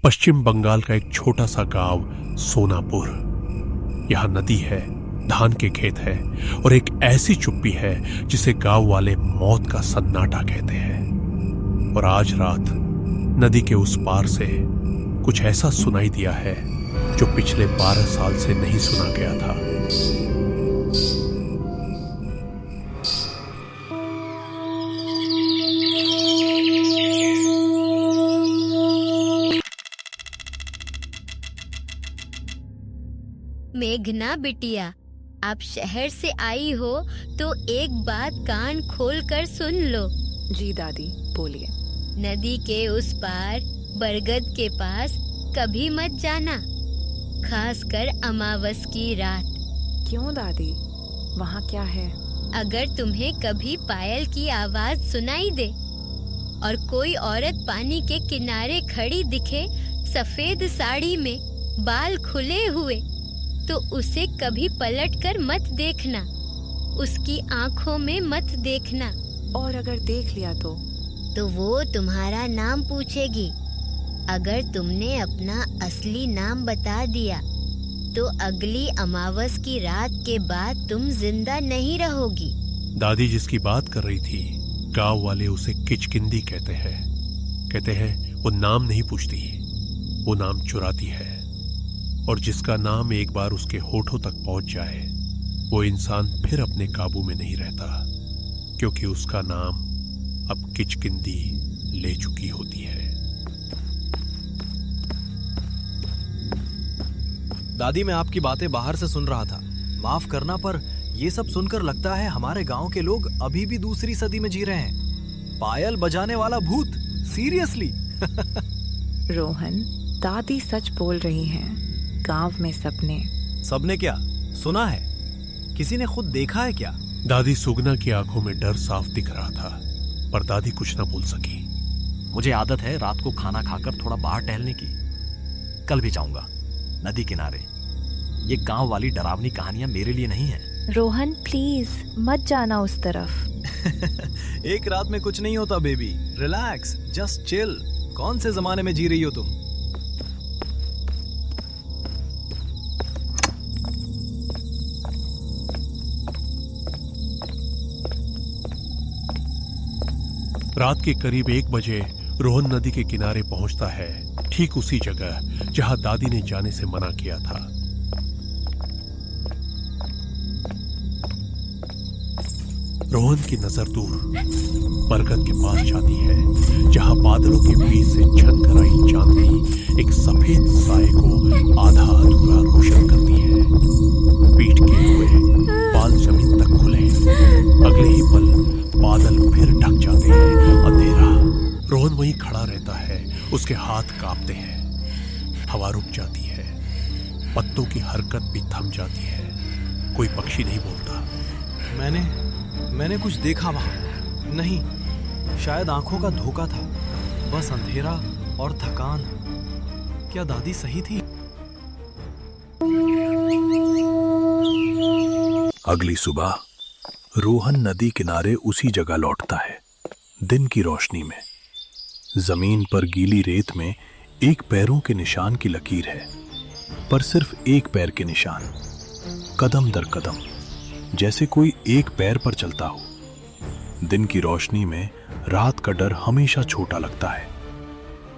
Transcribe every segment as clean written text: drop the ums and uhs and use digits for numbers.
पश्चिम बंगाल का एक छोटा सा गांव सोनापुर। यहां नदी है, धान के खेत है और एक ऐसी चुप्पी है जिसे गांव वाले मौत का सन्नाटा कहते हैं। और आज रात नदी के उस पार से कुछ ऐसा सुनाई दिया है जो पिछले 12 साल से नहीं सुना गया था। मेघना बिटिया, आप शहर से आई हो तो एक बात कान खोल कर सुन लो। जी दादी, बोलिए। नदी के उस पार बरगद के पास कभी मत जाना, खासकर अमावस की रात। क्यों दादी, वहाँ क्या है? अगर तुम्हें कभी पायल की आवाज सुनाई दे और कोई औरत पानी के किनारे खड़ी दिखे, सफेद साड़ी में, बाल खुले हुए, तो उसे कभी पलट कर मत देखना, उसकी आंखों में मत देखना। और अगर देख लिया तो वो तुम्हारा नाम पूछेगी। अगर तुमने अपना असली नाम बता दिया तो अगली अमावस की रात के बाद तुम जिंदा नहीं रहोगी। दादी जिसकी बात कर रही थी, गांव वाले उसे किचकिंदी कहते हैं। कहते हैं वो नाम नहीं पूछती, वो नाम चुराती है। और जिसका नाम एक बार उसके होठों तक पहुंच जाए, वो इंसान फिर अपने काबू में नहीं रहता, क्योंकि उसका नाम अब किचकिंदी ले चुकी होती है। दादी, मैं आपकी बातें बाहर से सुन रहा था। माफ करना, पर ये सब सुनकर लगता है हमारे गांव के लोग अभी भी दूसरी सदी में जी रहे हैं। पायल बजाने वाला भूत, सीरियसली? रोहन, दादी सच बोल रही हैं। गांव में सबने क्या सुना है? किसी ने खुद देखा है क्या? दादी सुगना की आंखों में डर साफ दिख रहा था, पर दादी कुछ न बोल सकी। मुझे आदत है रात को खाना खाकर थोड़ा बाहर टहलने की। कल भी जाऊंगा नदी किनारे। ये गांव वाली डरावनी कहानियां मेरे लिए नहीं है। रोहन प्लीज मत जाना उस तरफ। एक रात में कुछ नहीं होता बेबी, रिलैक्स, जस्ट चिल। कौन से जमाने में जी रही हो तुम? रात के करीब 1 बजे रोहन नदी के किनारे पहुंचता है, ठीक उसी जगह जहां दादी ने जाने से मना किया था। रोहन की नजर दूर बरगद के पास जाती है, जहां बादलों के बीच से झनकर आई चांदनी एक सफेद साए को आधा अधूरा रोशन करती है। पीठ के हुए बाल जमीन तक खुले, अगले ही पल बादल फिर ढक जाते हैं। अंधेरा। रोहन वहीं खड़ा रहता है, उसके हाथ कांपते हैं। हवा रुक जाती है, पत्तों की हरकत भी थम जाती है। कोई पक्षी नहीं बोलता। मैंने कुछ देखा वहां। नहीं, शायद आंखों का धोखा था। बस अंधेरा और थकान। क्या दादी सही थी? अगली सुबह रोहन नदी किनारे उसी जगह लौटता है, दिन की रोशनी में। जमीन पर गीली रेत में एक पैरों के निशान की लकीर है, पर सिर्फ एक पैर के निशान, कदम दर कदम, जैसे कोई एक पैर पर चलता हो। दिन की रोशनी में रात का डर हमेशा छोटा लगता है,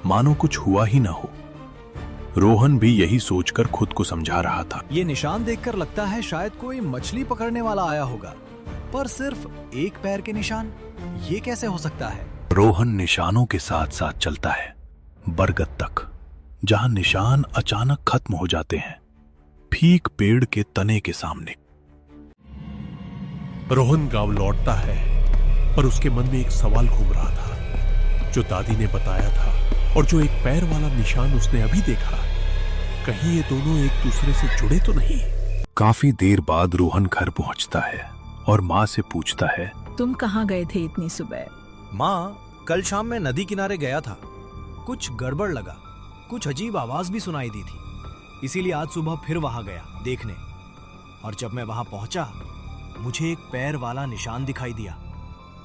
मानो कुछ हुआ ही ना हो। रोहन भी यही सोचकर खुद को समझा रहा था। ये निशान देखकर लगता है शायद कोई मछली पकड़ने वाला आया होगा, पर सिर्फ एक पैर के निशान, ये कैसे हो सकता है? रोहन निशानों के साथ साथ चलता है बरगद तक, जहां निशान अचानक खत्म हो जाते हैं, ठीक पेड़ के तने के सामने। रोहन गांव लौटता है, पर उसके मन में एक सवाल घूम रहा था, जो दादी ने बताया था और जो एक पैर वाला निशान उसने अभी देखा। कहीं ये दोनों एक दूसरे से जुड़े तो नहीं? काफी देर बाद रोहन घर पहुंचता है और माँ से पूछता है, तुम कहाँ गए थे इतनी सुबह? माँ, कल शाम मैं नदी किनारे गया था। कुछ गड़बड़ लगा, कुछ अजीब आवाज भी सुनाई दी थी, इसीलिए आज सुबह फिर वहां गया देखने। और जब मैं वहां पहुंचा, मुझे एक पैर वाला निशान दिखाई दिया।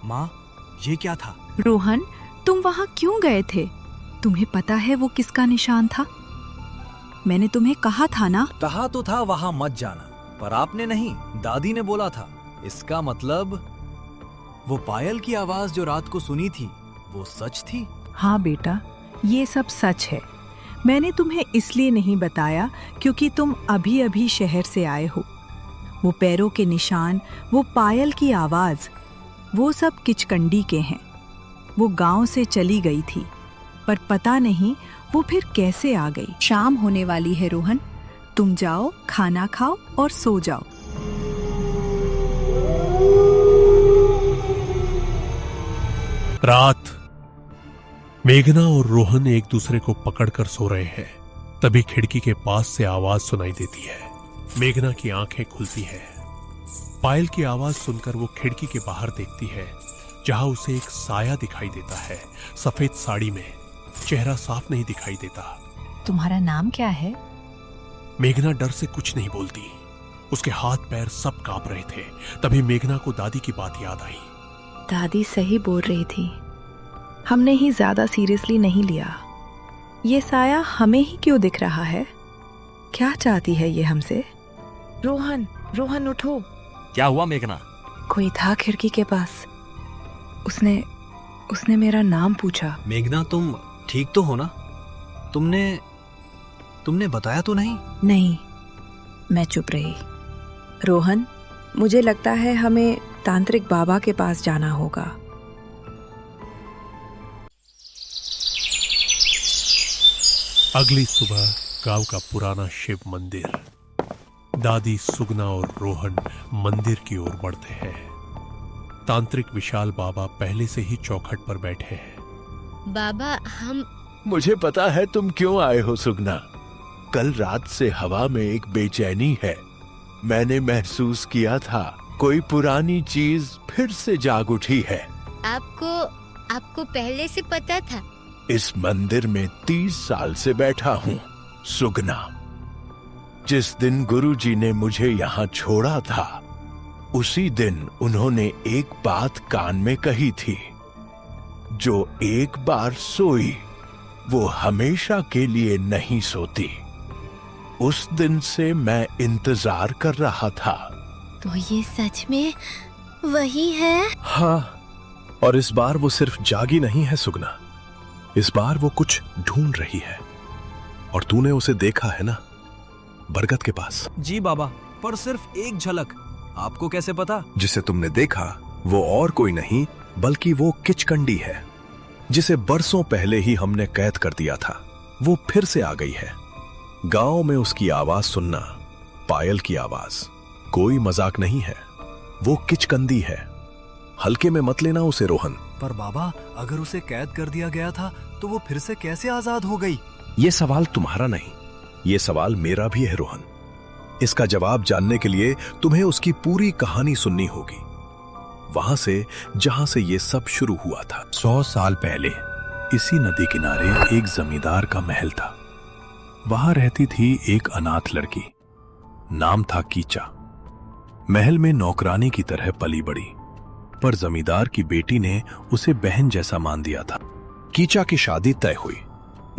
माँ, ये क्या था? रोहन, तुम वहाँ क्यों गए थे? तुम्हें पता है वो किसका निशान था? मैंने तुम्हें कहा था ना। कहा तो था वहां मत जाना, पर आपने नहीं, दादी ने बोला था। इसका मतलब वो पायल की आवाज जो रात को सुनी थी वो सच थी। हाँ बेटा, ये सब सच है। मैंने तुम्हें इसलिए नहीं बताया क्योंकि तुम अभी अभी शहर से आए हो। वो पैरों के निशान, वो पायल की आवाज, वो सब किचकंडी के हैं। वो गांव से चली गई थी, पर पता नहीं वो फिर कैसे आ गई। शाम होने वाली है रोहन, तुम जाओ, खाना खाओ और सो जाओ। रात। मेघना और रोहन एक दूसरे को पकड़कर सो रहे हैं। तभी खिड़की के पास से आवाज सुनाई देती है। मेघना की आंखें खुलती है। पायल की आवाज सुनकर वो खिड़की के बाहर देखती है, जहां उसे एक साया दिखाई देता है, सफेद साड़ी में। चेहरा साफ नहीं दिखाई देता। तुम्हारा नाम क्या है? मेघना डर से कुछ नहीं बोलती। उसके हाथ पैर सब कांप रहे थे। तभी मेघना को दादी की बात याद आई। दादी सही बोल रही थी, हमने ही ज्यादा सीरियसली नहीं लिया। ये साया हमें ही क्यों दिख रहा है? क्या चाहती है ये हमसे? रोहन, रोहन उठो। क्या हुआ मेघना? कोई था खिड़की के पास। उसने मेरा नाम पूछा। मेघना, तुम ठीक तो हो ना? तुमने बताया तो नहीं? नहीं, मैं चुप रही। रोहन, मुझे लगता है हमें तांत्रिक बाबा के पास जाना होगा। अगली सुबह गांव का पुराना शिव मंदिर। दादी, सुगना और रोहन मंदिर की ओर बढ़ते हैं। तांत्रिक विशाल बाबा पहले से ही चौखट पर बैठे हैं। बाबा, मुझे पता है तुम क्यों आए हो सुगना। कल रात से हवा में एक बेचैनी है। मैंने महसूस किया था कोई पुरानी चीज फिर से जाग उठी है। आपको पहले से पता था? इस मंदिर में 30 साल से बैठा हूँ सुगना। जिस दिन गुरुजी ने मुझे यहाँ छोड़ा था, उसी दिन उन्होंने एक बात कान में कही थी, जो एक बार सोई वो हमेशा के लिए नहीं सोती। उस दिन से मैं इंतजार कर रहा था। तो ये सच में वही है? हाँ, और इस बार वो सिर्फ जागी नहीं है सुगना, इस बार वो कुछ ढूंढ रही है। और तूने उसे देखा है ना, बरगद के पास। जी बाबा, पर सिर्फ एक झलक। आपको कैसे पता? जिसे तुमने देखा वो और कोई नहीं बल्कि वो किचकंडी है, जिसे बरसों पहले ही हमने कैद कर दिया था। वो फिर से आ गई है। गांव में उसकी आवाज सुनना, पायल की आवाज, कोई मजाक नहीं है। वो किचकंदी है। हल्के में मत लेना उसे रोहन। पर बाबा, अगर उसे कैद कर दिया गया था तो वो फिर से कैसे आजाद हो गई? ये सवाल तुम्हारा नहीं, ये सवाल मेरा भी है रोहन। इसका जवाब जानने के लिए तुम्हें उसकी पूरी कहानी सुननी होगी, वहां से जहां से ये सब शुरू हुआ था। 100 साल पहले इसी नदी किनारे एक जमींदार का महल था। वहां रहती थी एक अनाथ लड़की, नाम था कीचा। महल में नौकरानी की तरह पली बड़ी, पर जमींदार की बेटी ने उसे बहन जैसा मान दिया था। कीचा की शादी तय हुई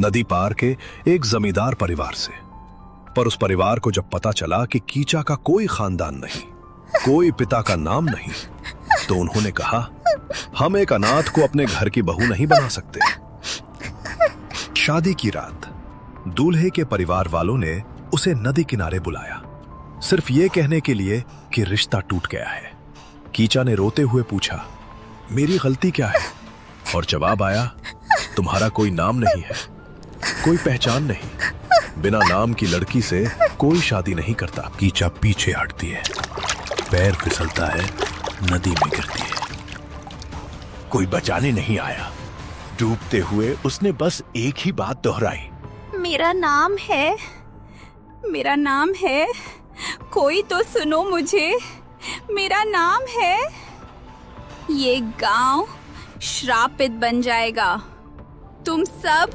नदी पार के एक जमींदार परिवार से। पर उस परिवार को जब पता चला कि कीचा का कोई खानदान नहीं, कोई पिता का नाम नहीं, तो उन्होंने कहा, हम एक अनाथ को अपने घर की बहू नहीं बना सकते। शादी की रात दूल्हे के परिवार वालों ने उसे नदी किनारे बुलाया, सिर्फ ये कहने के लिए कि रिश्ता टूट गया है। कीचा ने रोते हुए पूछा, मेरी गलती क्या है? और जवाब आया, तुम्हारा कोई नाम नहीं है, कोई पहचान नहीं, बिना नाम की लड़की से कोई शादी नहीं करता। कीचा पीछे हटती है, पैर फिसलता है, नदी में गिरती है। कोई बचाने नहीं आया। डूबते हुए उसने बस एक ही बात दोहराई, मेरा नाम है, कोई तो सुनो मुझे, मेरा नाम है। ये गांव श्रापित बन जाएगा, तुम सब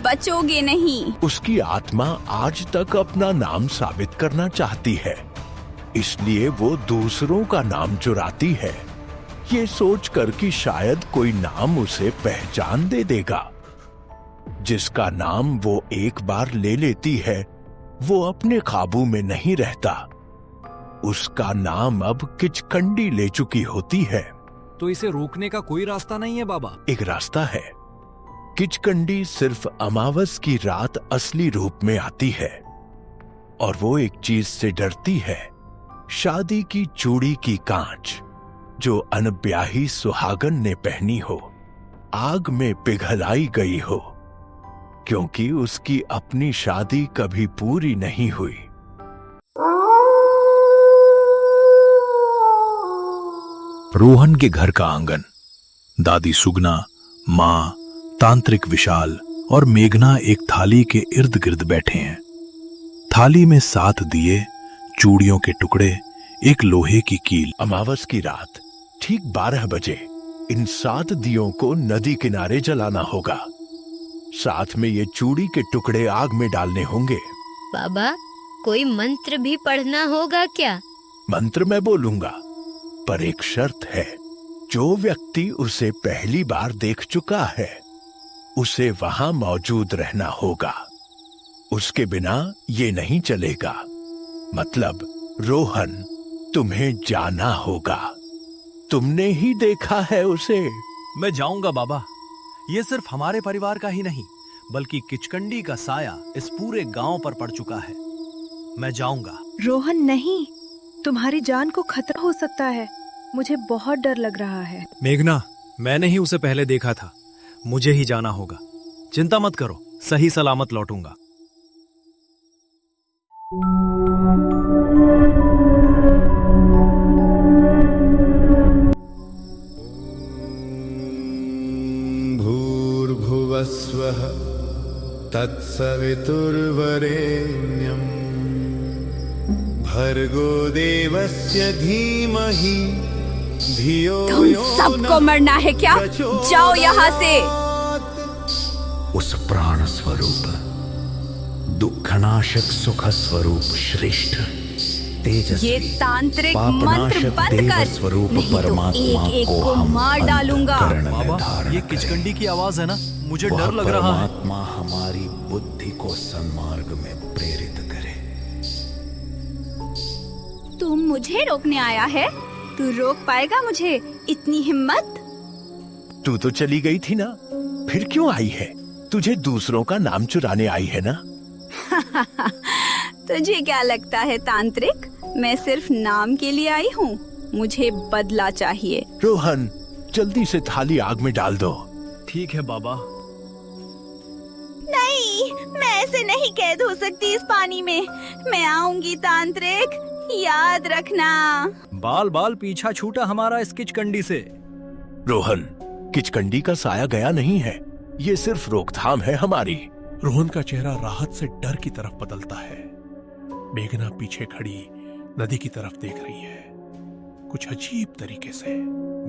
बचोगे नहीं। उसकी आत्मा आज तक अपना नाम साबित करना चाहती है, इसलिए वो दूसरों का नाम चुराती है, ये सोचकर कि शायद कोई नाम उसे पहचान दे देगा। जिसका नाम वो एक बार ले लेती है वो अपने काबू में नहीं रहता। उसका नाम अब किचकंडी ले चुकी होती है। तो इसे रोकने का कोई रास्ता नहीं है बाबा? एक रास्ता है। किचकंडी सिर्फ अमावस की रात असली रूप में आती है और वो एक चीज से डरती है, शादी की चूड़ी की कांच जो अनब्याही सुहागन ने पहनी हो, आग में पिघलाई गई हो, क्योंकि उसकी अपनी शादी कभी पूरी नहीं हुई। रोहन के घर का आंगन। दादी सुगना, माँ, तांत्रिक विशाल और मेघना एक थाली के इर्द गिर्द बैठे हैं। थाली में 7 दिए, चूड़ियों के टुकड़े, एक लोहे की कील। अमावस की रात ठीक 12 बजे इन 7 दियों को नदी किनारे जलाना होगा। साथ में ये चूड़ी के टुकड़े आग में डालने होंगे। बाबा, कोई मंत्र भी पढ़ना होगा क्या? मंत्र मैं बोलूंगा, पर एक शर्त है। जो व्यक्ति उसे पहली बार देख चुका है उसे वहां मौजूद रहना होगा। उसके बिना ये नहीं चलेगा। मतलब रोहन, तुम्हें जाना होगा। तुमने ही देखा है उसे। मैं जाऊंगा बाबा। ये सिर्फ हमारे परिवार का ही नहीं बल्कि किचकंडी का साया इस पूरे गांव पर पड़ चुका है। मैं जाऊंगा। रोहन नहीं, तुम्हारी जान को खतरा हो सकता है। मुझे बहुत डर लग रहा है। मेघना, मैंने ही उसे पहले देखा था। मुझे ही जाना होगा। चिंता मत करो, सही सलामत लौटूंगा। भूर्भुवस्वः तत्सवितुर्वरेण्यम् भर्गो देवस्य धीमहि धियो तुम यो सबको न मरना है क्या? जाओ यहाँ से। उस प्राण स्वरूप, दुखनाशक सुख स्वरूप श्रेष्ठ तेजस्वी, ये तांत्रिक मंत्र पापनाशक बंद देव कर, स्वरूप नहीं तो परमात्मा एक एक को को हम मार डालूंगा। अंतःकरण में बाबा, धारण ये किचकंडी की आवाज है ना? मुझे वह डर लग रहा है। परमात्मा हमारी बुद्धि को सन्मार्ग में प्रेरित करे। तुम मुझे रोकने आया है? तू रोक पाएगा मुझे? इतनी हिम्मत? तू तो चली गई थी ना, फिर क्यों आई है? तुझे दूसरों का नाम चुराने आई है ना? तुझे क्या लगता है तांत्रिक, मैं सिर्फ नाम के लिए आई हूँ? मुझे बदला चाहिए। रोहन, जल्दी से थाली आग में डाल दो। ठीक है बाबा। नहीं, मैं ऐसे नहीं कैद हो सकती इस पानी में। मैं आऊंगी तांत्रिक, याद रखना। बाल बाल पीछा छूटा हमारा इस किचकंडी से। रोहन, किचकंडी का साया गया नहीं है। ये सिर्फ रोकथाम है हमारी। रोहन का चेहरा राहत से डर की तरफ बदलता है। मेघना पीछे खड़ी नदी की तरफ देख रही है, कुछ अजीब तरीके से।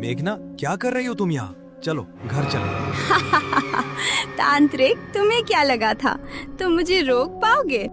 मेघना, क्या कर रही हो तुम यहाँ? चलो घर चले। तांत्रिक, तुम्हें क्या लगा था तुम मुझे रोक पाओगे?